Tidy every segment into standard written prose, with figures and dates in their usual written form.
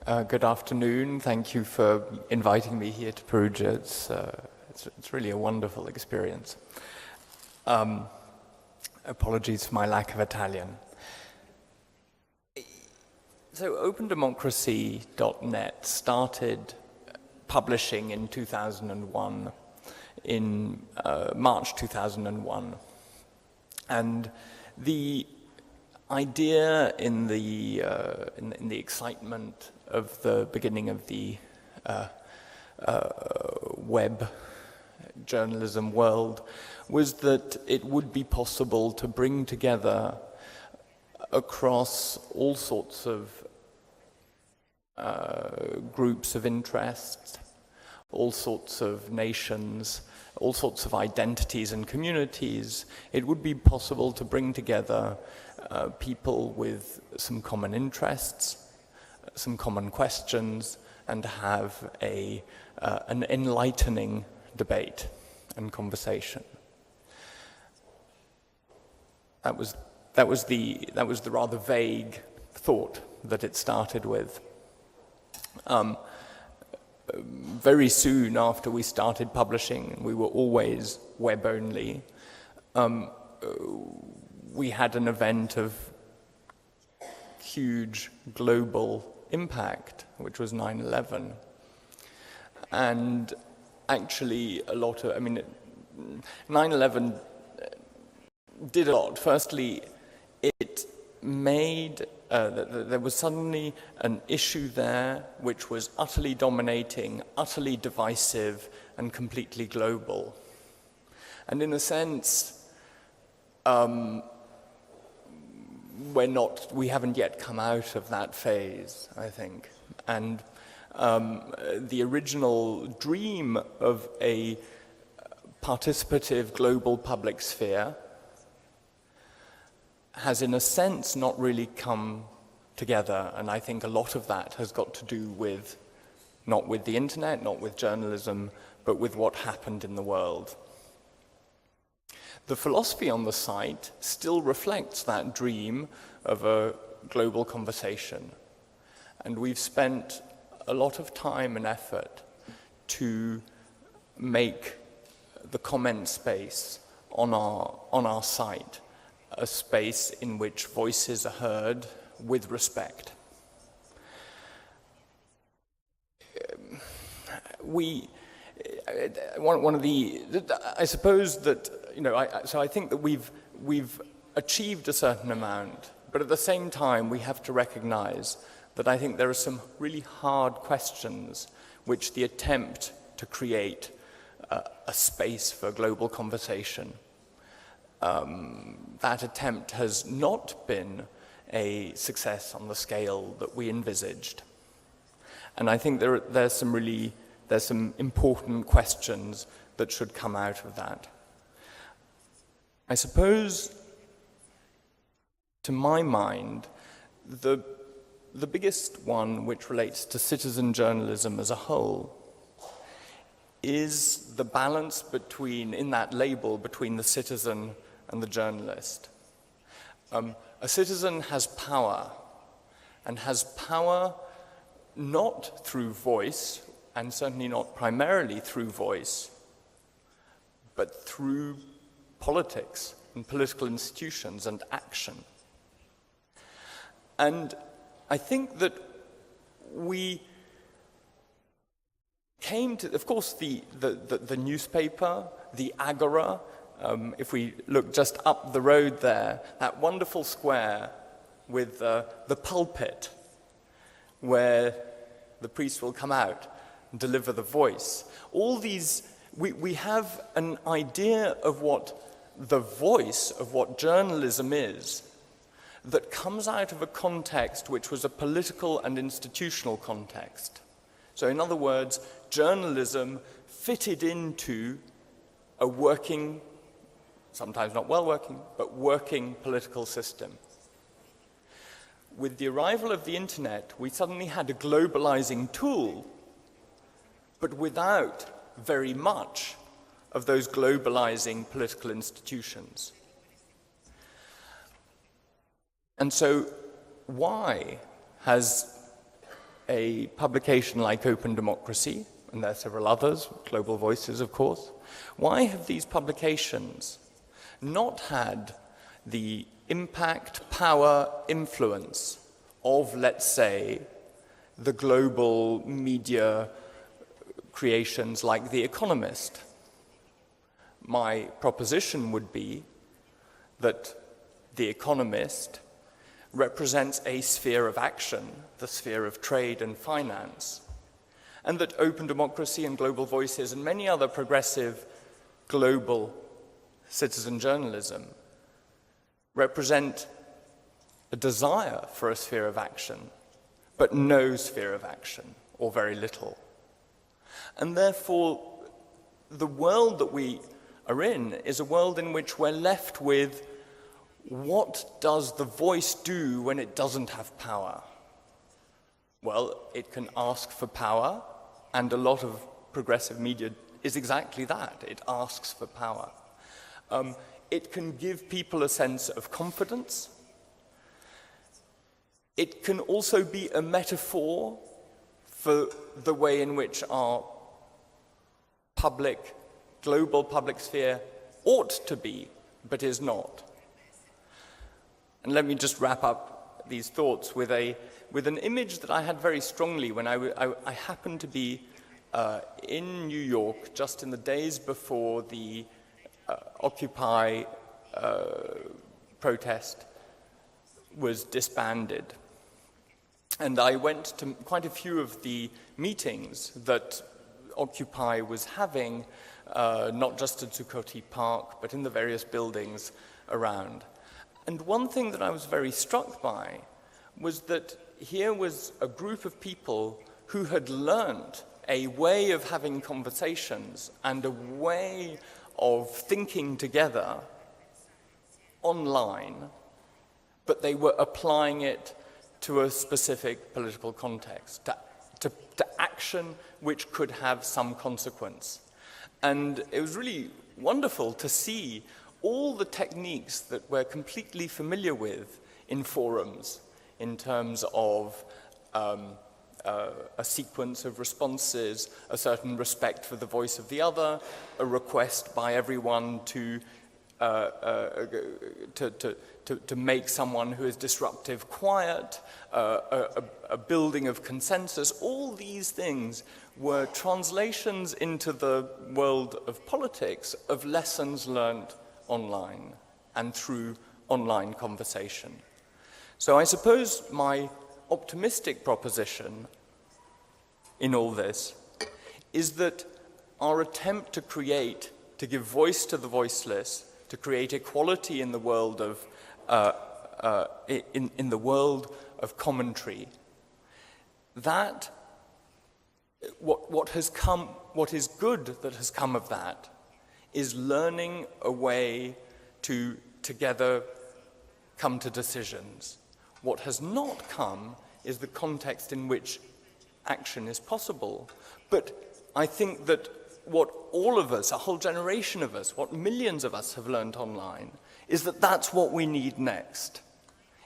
Good afternoon. Thank you for inviting me here to Perugia. It's really a wonderful experience. Apologies for my lack of Italian. So openDemocracy.net started publishing in 2001, in March 2001. And the idea in the excitement of the beginning of the web journalism world was that it would be possible to bring together across all sorts of groups of interests, all sorts of nations, all sorts of identities and communities. It would be possible to bring together people with some common interests, some common questions, and have an enlightening debate and conversation. That was the rather vague thought that it started with. Very soon after we started publishing, we were always web only. We had an event of huge global impact, which was 9/11. And actually 9/11 did a lot. Firstly, it made, there was suddenly an issue there which was utterly dominating, utterly divisive, and completely global. And in a sense, we haven't yet come out of that phase, I think. And the original dream of a participative global public sphere has, in a sense, not really come together. And I think a lot of that has got to do with, not with the internet, not with journalism, but with what happened in the world. The philosophy on the site still reflects that dream of a global conversation. And we've spent a lot of time and effort to make the comment space on our site a space in which voices are heard with respect. I suppose that, so I think that we've achieved a certain amount, but at the same time we have to recognize that I think there are some really hard questions which the attempt to create a space for global conversation, that attempt has not been a success on the scale that we envisaged. And I think there's some important questions that should come out of that. I suppose, to my mind, the biggest one, which relates to citizen journalism as a whole, is the balance in that label between the citizen and the journalist. A citizen has power, and has power not through voice, and certainly not primarily through voice, but through politics and political institutions and action. And I think that we came to, of course, the newspaper, the agora, if we look just up the road there, that wonderful square with the pulpit where the priest will come out and deliver the voice. All these, we have an idea of what the voice of what journalism is that comes out of a context which was a political and institutional context. So in other words, journalism fitted into a working, sometimes not well working, but working political system. With the arrival of the internet, we suddenly had a globalizing tool, but without very much of those globalizing political institutions. And so why has a publication like openDemocracy, and there are several others, Global Voices, of course, why have these publications not had the impact, power, influence of, let's say, the global media creations like The Economist? My proposition would be that The Economist represents a sphere of action, the sphere of trade and finance, and that openDemocracy and Global Voices and many other progressive global citizen journalism represent a desire for a sphere of action, but no sphere of action, or very little. And therefore, the world that we are in is a world in which we're left with, what does the voice do when it doesn't have power? Well, it can ask for power, and a lot of progressive media is exactly that. It asks for power. It can give people a sense of confidence. It can also be a metaphor for the way in which our global public sphere ought to be, but is not. And let me just wrap up these thoughts with an image that I had very strongly when I happened to be in New York just in the days before the Occupy protest was disbanded. And I went to quite a few of the meetings that Occupy was having, not just at Zuccotti Park, but in the various buildings around. And one thing that I was very struck by was that here was a group of people who had learned a way of having conversations and a way of thinking together online, but they were applying it to a specific political context, to action which could have some consequence. And it was really wonderful to see all the techniques that we're completely familiar with in forums in terms of a sequence of responses, a certain respect for the voice of the other, a request by everyone to make someone who is disruptive quiet, a building of consensus. All these things were translations into the world of politics of lessons learned online and through online conversation. So I suppose my optimistic proposition in all this is that our attempt to give voice to the voiceless, to create equality in the world of in the world of commentary, that what is good that has come of that is learning a way to together come to decisions. What has not come is the context in which action is possible. But I think that what all of us, a whole generation of us, what millions of us have learned online, is that that's what we need next,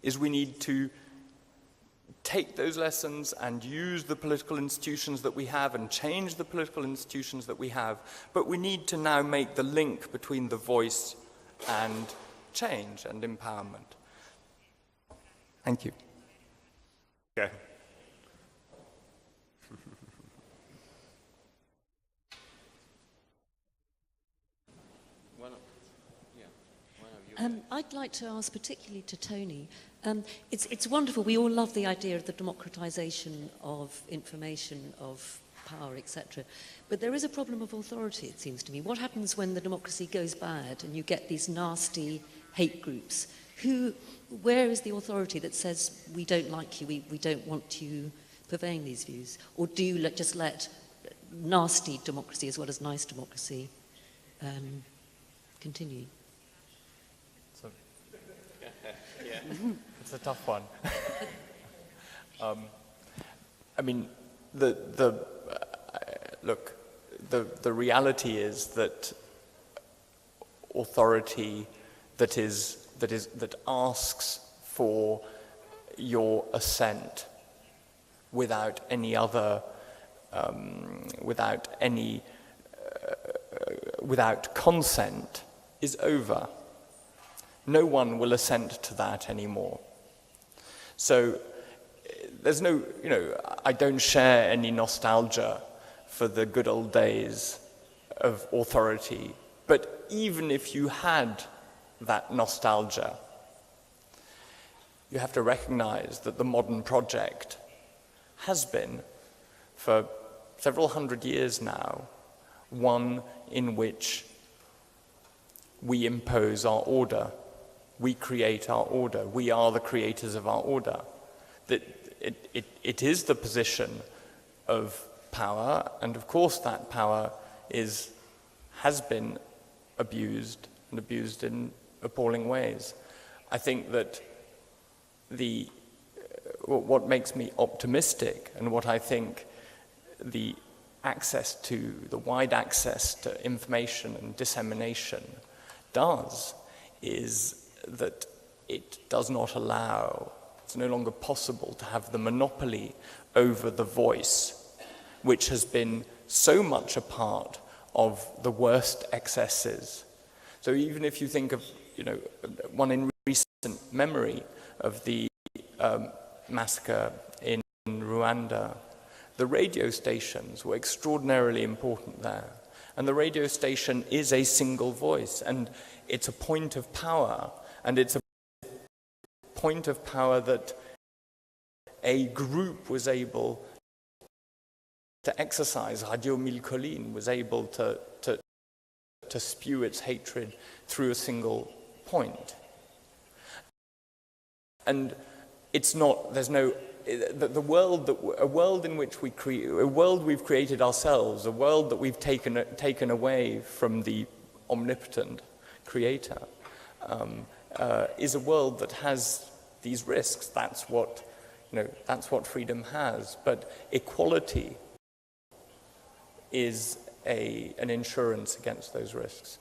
is we need to take those lessons and use the political institutions that we have and change the political institutions that we have, but we need to now make the link between the voice and change and empowerment. Thank you. Okay. I'd like to ask particularly to Tony. It's wonderful. We all love the idea of the democratization of information, of power, etc. But there is a problem of authority, it seems to me. What happens when the democracy goes bad and you get these nasty hate groups? Where is the authority that says, we don't like you, we don't want you purveying these views? Or do you just let nasty democracy as well as nice democracy continue? It's a tough one. I mean, look, the reality is that authority that asks for your assent without any other, without consent is over. No one will assent to that anymore. So there's no, I don't share any nostalgia for the good old days of authority. But even if you had that nostalgia, you have to recognize that the modern project has been, for several hundred years now, one in which we impose our order. We create our order. We are the creators of our order. That it is the position of power, and of course that power has been abused, and abused in appalling ways. I think that what makes me optimistic, and what I think the wide access to information and dissemination does, is that it does not allow, it's no longer possible to have the monopoly over the voice, which has been so much a part of the worst excesses. So even if you think of, one in recent memory of the massacre in Rwanda, the radio stations were extraordinarily important there. And the radio station is a single voice, and it's a point of power, and it's a point of power that a group was able to exercise. Radio Mille Collines was able to spew its hatred through a single point. And it's not, there's no, a world in which we create, a world we've created ourselves, a world that we've taken away from the omnipotent creator, is a world that has these risks. That's what freedom has. But equality is an insurance against those risks.